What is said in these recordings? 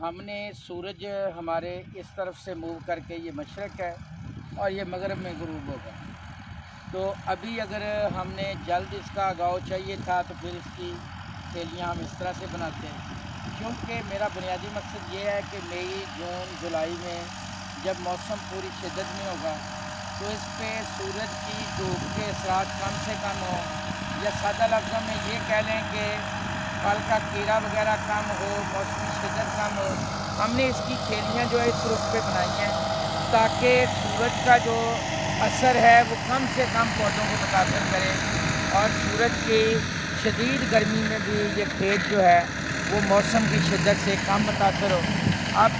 ہم نے سورج ہمارے اس طرف سے موو کر کے یہ مشرق ہے اور یہ مغرب میں غروب ہوگا. تو ابھی اگر ہم نے جلد اس کا آغاز چاہیے تھا تو پھر اس کی تھیلیاں ہم اس طرح سے بناتے ہیں. کیونکہ میرا بنیادی مقصد یہ ہے کہ مئی جون جولائی میں جب موسم پوری شدت میں ہوگا تو اس پہ سورج کی دھوپ کے اثرات کم سے کم ہو، یا سادہ لفظوں میں یہ کہہ لیں کہ پھل کا کیڑا وغیرہ کم ہو، موسمی شدت کم ہو. ہم نے اس کی تھیلیاں جو ہے اس رخ پہ بنائی ہیں تاکہ سورج کا جو اثر ہے وہ کم سے کم پودوں کو متاثر کرے، اور سورج کی شدید گرمی میں بھی یہ کھیت جو ہے وہ موسم کی شدت سے کم متاثر ہو. اب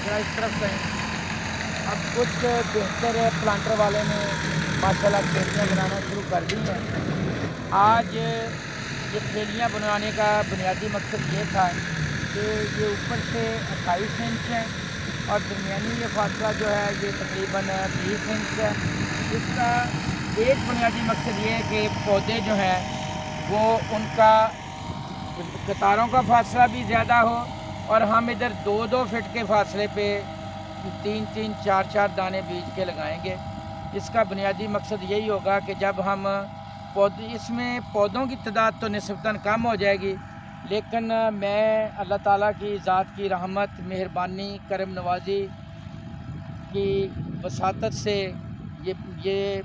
ذرا اس طرف کہیں، اب کچھ بہتر پلانٹر والے نے ماشاءاللہ تھیلیاں بنانا شروع کر دی ہیں. آج یہ تھیلیاں بنانے کا بنیادی مقصد یہ تھا کہ یہ اوپر سے 28 انچ ہے اور درمیانی یہ فاصلہ جو ہے یہ تقریباً 20 انچ ہے. اس کا ایک بنیادی مقصد یہ ہے کہ پودے جو ہیں وہ ان کا قطاروں کا فاصلہ بھی زیادہ ہو، اور ہم ادھر 2-2 فٹ کے فاصلے پہ 3-3 4-4 دانے بیج کے لگائیں گے. اس کا بنیادی مقصد یہی ہوگا کہ جب ہم اس میں پودوں کی تعداد تو نسبتاً کم ہو جائے گی، لیکن میں اللہ تعالیٰ کی ذات کی رحمت، مہربانی، کرم نوازی کی وساطت سے یہ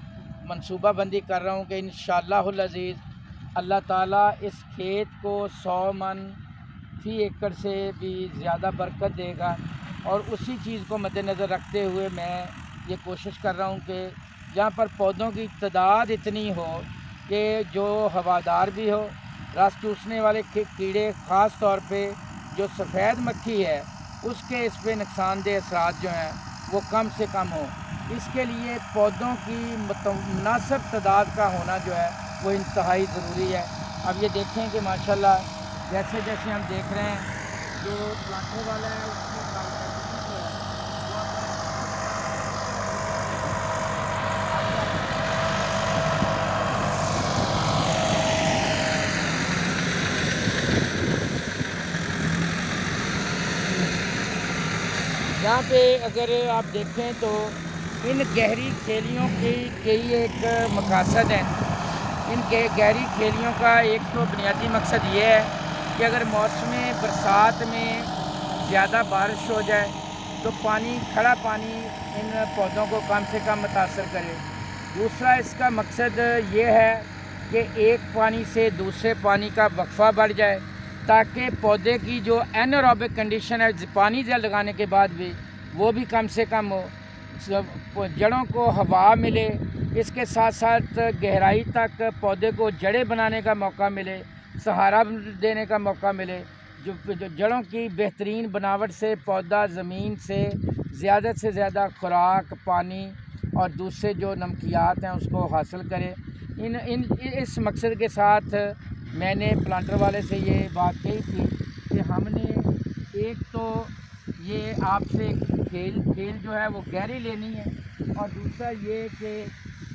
منصوبہ بندی کر رہا ہوں کہ انشاءاللہ العزیز اللہ تعالیٰ اس کھیت کو 100 من فی ایکڑ سے بھی زیادہ برکت دے گا. اور اسی چیز کو مد نظر رکھتے ہوئے میں یہ کوشش کر رہا ہوں کہ جہاں پر پودوں کی تعداد اتنی ہو کہ جو ہوادار بھی ہو، رس چوسنے والے کیڑے، خاص طور پہ جو سفید مکھی ہے اس کے اس پہ نقصان دہ اثرات جو ہیں وہ کم سے کم ہوں. اس کے لیے پودوں کی مناسب تعداد کا ہونا جو ہے وہ انتہائی ضروری ہے. اب یہ دیکھیں کہ ماشاءاللہ جیسے جیسے ہم دیکھ رہے ہیں جو پلانٹر والا ہے اس کی کارکردگی جو ہے وہ یہاں پہ اگر آپ دیکھیں تو ان گہری کھیلیوں کی کئی ایک مقاصد ہیں. ان کے گہری کھیلیوں کا ایک تو بنیادی مقصد یہ ہے کہ اگر موسم برسات میں زیادہ بارش ہو جائے تو کھڑا پانی ان پودوں کو کم سے کم متاثر کرے. دوسرا اس کا مقصد یہ ہے کہ ایک پانی سے دوسرے پانی کا وقفہ بڑھ جائے تاکہ پودے کی جو اینروبک کنڈیشن ہے پانی لگانے کے بعد بھی وہ بھی کم سے کم ہو، جڑوں کو ہوا ملے، اس کے ساتھ ساتھ گہرائی تک پودے کو جڑیں بنانے کا موقع ملے، سہارا دینے کا موقع ملے. جو جڑوں کی بہترین بناوٹ سے پودا زمین سے زیادہ خوراک، پانی اور دوسرے جو نمکیات ہیں اس کو حاصل کرے. اس مقصد کے ساتھ میں نے پلانٹر والے سے یہ بات کہی تھی کہ ہم نے ایک تو یہ آپ سے کھیل جو ہے وہ گہری لینی ہے، اور دوسرا یہ کہ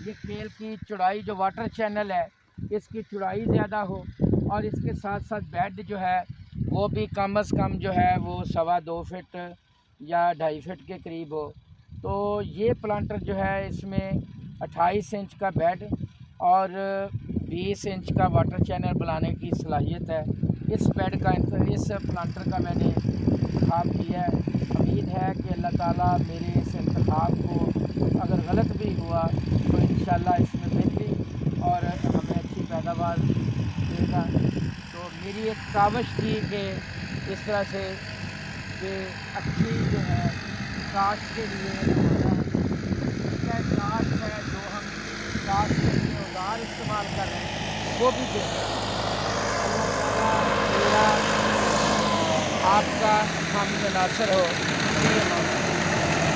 یہ کھیل کی چوڑائی جو واٹر چینل ہے اس کی چوڑائی زیادہ ہو، اور اس کے ساتھ ساتھ بیڈ جو ہے وہ بھی کم از کم جو ہے وہ 2.25 فٹ یا 2.5 فٹ کے قریب ہو. تو یہ پلانٹر جو ہے اس میں 28 انچ کا بیڈ اور 20 انچ کا واٹر چینل بنانے کی صلاحیت ہے. اس پلانٹر کا میں نے انتخاب کیا ہے. امید ہے کہ اللہ تعالیٰ میرے اس انتخاب کو اگر غلط بھی ہوا تو انشاءاللہ اس میں بہتری اور ہمیں اچھی پیداوار دے گا. تو میری ایک کاوش تھی کہ اس طرح سے کہ اچھی جو ہے کاشت کے لیے کاشت ہے جو ہم کاشت کے لیے اوزار استعمال کر رہے ہیں وہ بھی دیں گے. اللہ تعالیٰ میرا آپ کا حامی و ناصر ہو.